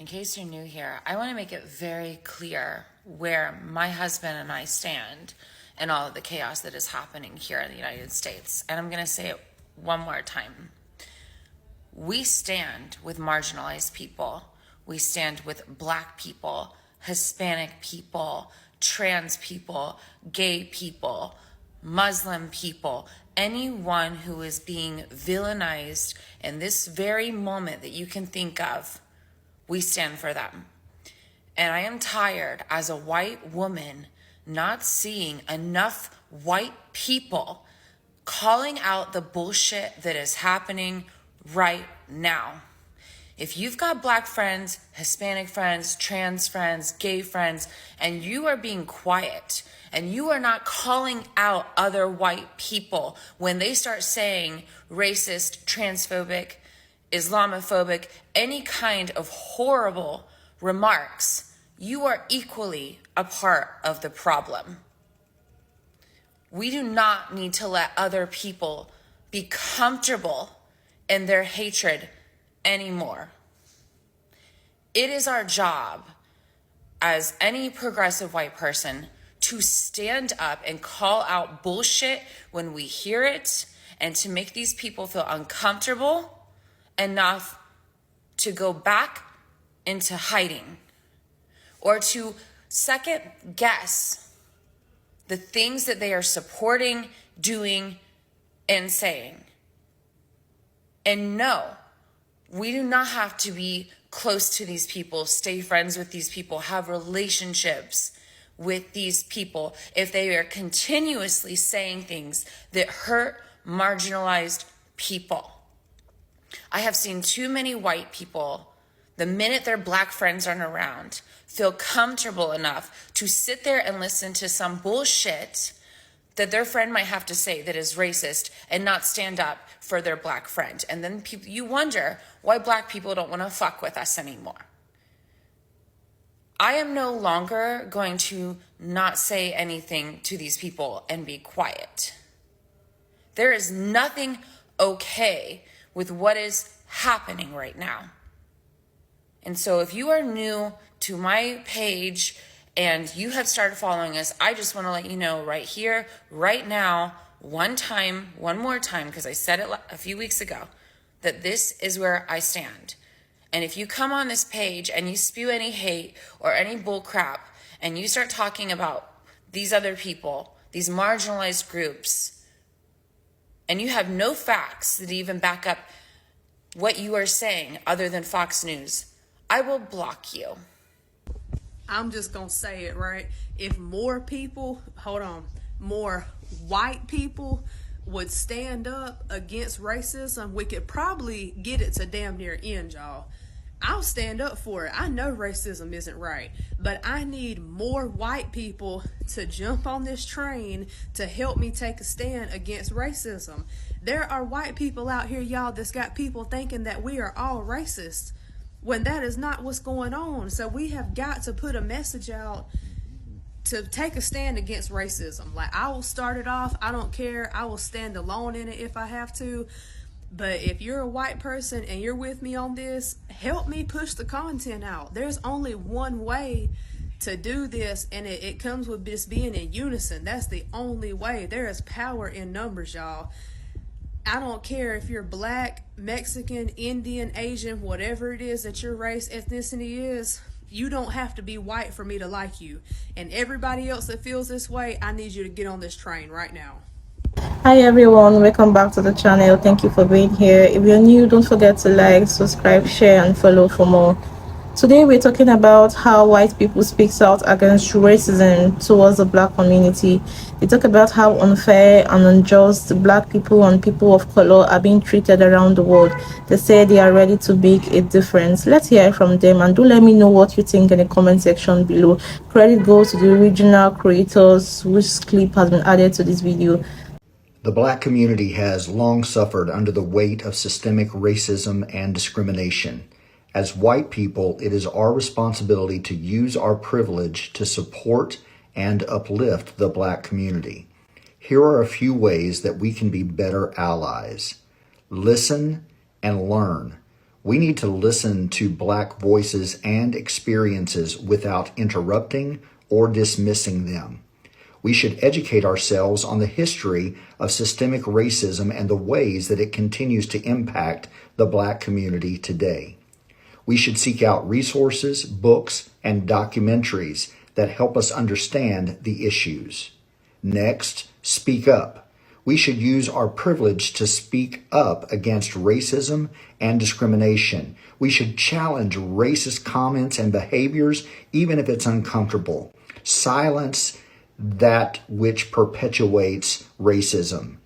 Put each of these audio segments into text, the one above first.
In case you're new here, I want to make it very clear where my husband and I stand in all of the chaos that is happening here in the United States. And I'm going to say it one more time. We stand with marginalized people. We stand with Black people, Hispanic people, trans people, gay people, Muslim people, anyone who is being villainized in this very moment that you can think of. We stand for them. And I am tired as a white woman not seeing enough white people calling out the bullshit that is happening right now. If you've got Black friends, Hispanic friends, trans friends, gay friends, and you are being quiet and you are not calling out other white people when they start saying racist, transphobic, Islamophobic, any kind of horrible remarks, you are equally a part of the problem. We do not need to let other people be comfortable in their hatred anymore. It is our job as any progressive white person to stand up and call out bullshit when we hear it and to make these people feel uncomfortable enough to go back into hiding or to second guess the things that they are supporting, doing, and saying. And no, we do not have to be close to these people, stay friends with these people, have relationships with these people if they are continuously saying things that hurt marginalized people. I have seen too many white people, the minute their Black friends aren't around, feel comfortable enough to sit there and listen to some bullshit that their friend might have to say that is racist and not stand up for their Black friend. And then you wonder why Black people don't want to fuck with us anymore. I am no longer going to not say anything to these people and be quiet. There is nothing okay with what is happening right now. And so if you are new to my page and you have started following us, I just want to let you know right here, right now, one more time, because I said it a few weeks ago, that this is where I stand. And if you come on this page and you spew any hate or any bull crap and you start talking about these other people, these marginalized groups, and you have no facts that even back up what you are saying other than Fox News, I will block you. I'm just going to say it, right? If more white people would stand up against racism, we could probably get it to damn near end, y'all. I'll stand up for it. I know racism isn't right, but I need more white people to jump on this train to help me take a stand against racism. There are white people out here, y'all, that's got people thinking that we are all racist when that is not what's going on. So we have got to put a message out to take a stand against racism. Like, I will start it off. I don't care. I will stand alone in it if I have to. But if you're a white person and you're with me on this, help me push the content out. There's only one way to do this, and it comes with just being in unison. That's the only way. There is power in numbers, y'all. I don't care if you're Black, Mexican, Indian, Asian, whatever it is that your race, ethnicity is. You don't have to be white for me to like you. And everybody else that feels this way, I need you to get on this train right now. Hi everyone, welcome back to the channel. Thank you for being here. If you're new, don't forget to like, subscribe, share and follow for more. Today we're talking about how white people speak out against racism towards the Black community. They talk about how unfair and unjust Black people and people of color are being treated around the world. They say they are ready to make a difference. Let's hear from them, and do let me know what you think in the comment section below. Credit goes to the original creators whose clip has been added to this video. The Black community has long suffered under the weight of systemic racism and discrimination. As white people, it is our responsibility to use our privilege to support and uplift the Black community. Here are a few ways that we can be better allies. Listen and learn. We need to listen to Black voices and experiences without interrupting or dismissing them. We should educate ourselves on the history of systemic racism and the ways that it continues to impact the Black community today. We should seek out resources, books, and documentaries that help us understand the issues. Next, speak up. We should use our privilege to speak up against racism and discrimination. We should challenge racist comments and behaviors, even if it's uncomfortable. Silence that which perpetuates racism.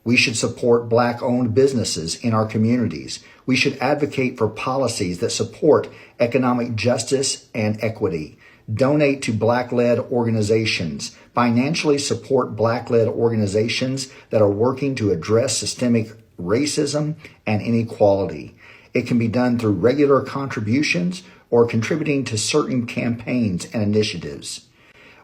We should support Black-owned businesses in our communities. We should advocate for policies that support economic justice and equity. Donate to Black-led organizations. Financially support Black-led organizations that are working to address systemic racism and inequality. It can be done through regular contributions or contributing to certain campaigns and initiatives.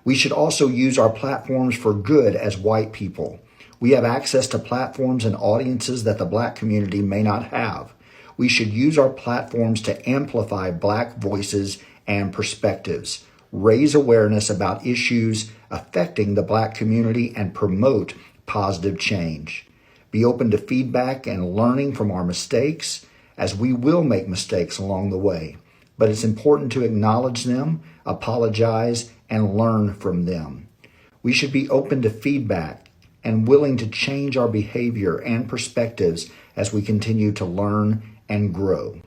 We should also use our platforms for good as white people. We have access to platforms and audiences that the Black community may not have. We should use our platforms to amplify Black voices and perspectives, raise awareness about issues affecting the Black community, and promote positive change. Be open to feedback and learning from our mistakes, as we will make mistakes along the way. But it's important to acknowledge them, apologize, and learn from them. We should be open to feedback and willing to change our behavior and perspectives as we continue to learn and grow.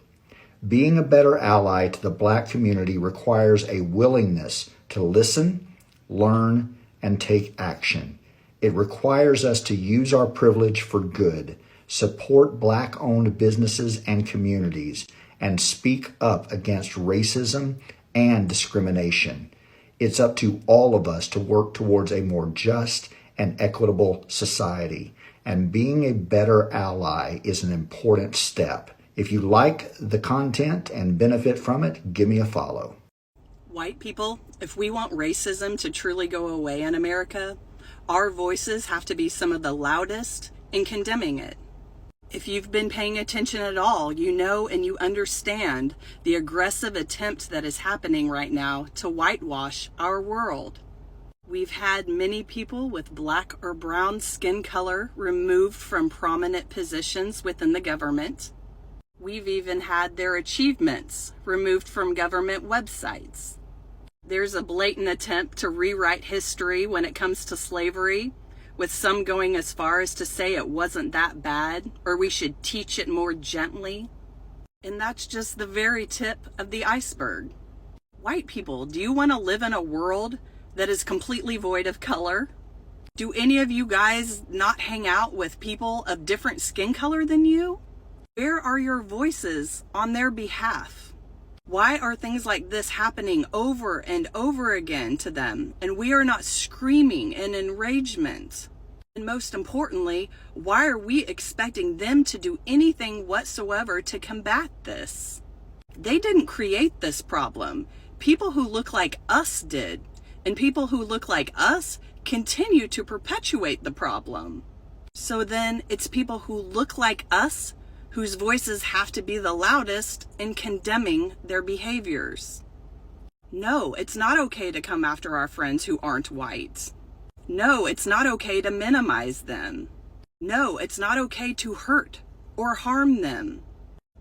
Being a better ally to the Black community requires a willingness to listen, learn, and take action. It requires us to use our privilege for good, support Black-owned businesses and communities, and speak up against racism and discrimination. It's up to all of us to work towards a more just and equitable society. And being a better ally is an important step. If you like the content and benefit from it, give me a follow. White people, if we want racism to truly go away in America, our voices have to be some of the loudest in condemning it. If you've been paying attention at all, you know and you understand the aggressive attempt that is happening right now to whitewash our world. We've had many people with Black or brown skin color removed from prominent positions within the government. We've even had their achievements removed from government websites. There's a blatant attempt to rewrite history when it comes to slavery, with some going as far as to say it wasn't that bad, or we should teach it more gently. And that's just the very tip of the iceberg. White people, do you want to live in a world that is completely void of color? Do any of you guys not hang out with people of different skin color than you? Where are your voices on their behalf? Why are things like this happening over and over again to them, and we are not screaming in enragement? And most importantly, why are we expecting them to do anything whatsoever to combat this? They didn't create this problem. People who look like us did, and people who look like us continue to perpetuate the problem. So then it's people who look like us whose voices have to be the loudest in condemning their behaviors. No, it's not okay to come after our friends who aren't white. No, it's not okay to minimize them. No, it's not okay to hurt or harm them.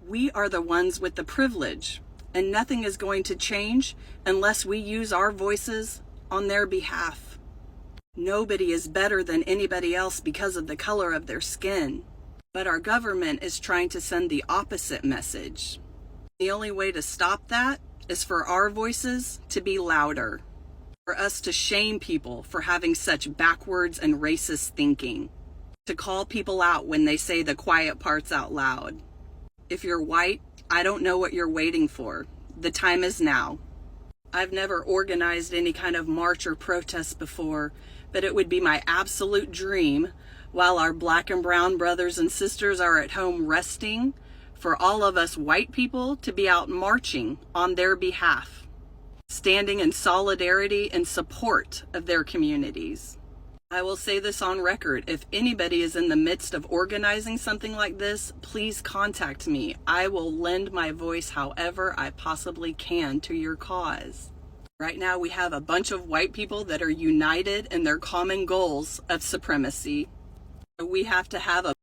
We are the ones with the privilege, and nothing is going to change unless we use our voices on their behalf. Nobody is better than anybody else because of the color of their skin. But our government is trying to send the opposite message. The only way to stop that is for our voices to be louder, for us to shame people for having such backwards and racist thinking, to call people out when they say the quiet parts out loud. If you're white, I don't know what you're waiting for. The time is now. I've never organized any kind of march or protest before, but it would be my absolute dream, while our Black and brown brothers and sisters are at home resting, for all of us white people to be out marching on their behalf, standing in solidarity and support of their communities. I will say this on record. If anybody is in the midst of organizing something like this, please contact me. I will lend my voice however I possibly can to your cause. Right now we have a bunch of white people that are united in their common goals of supremacy. We have to have a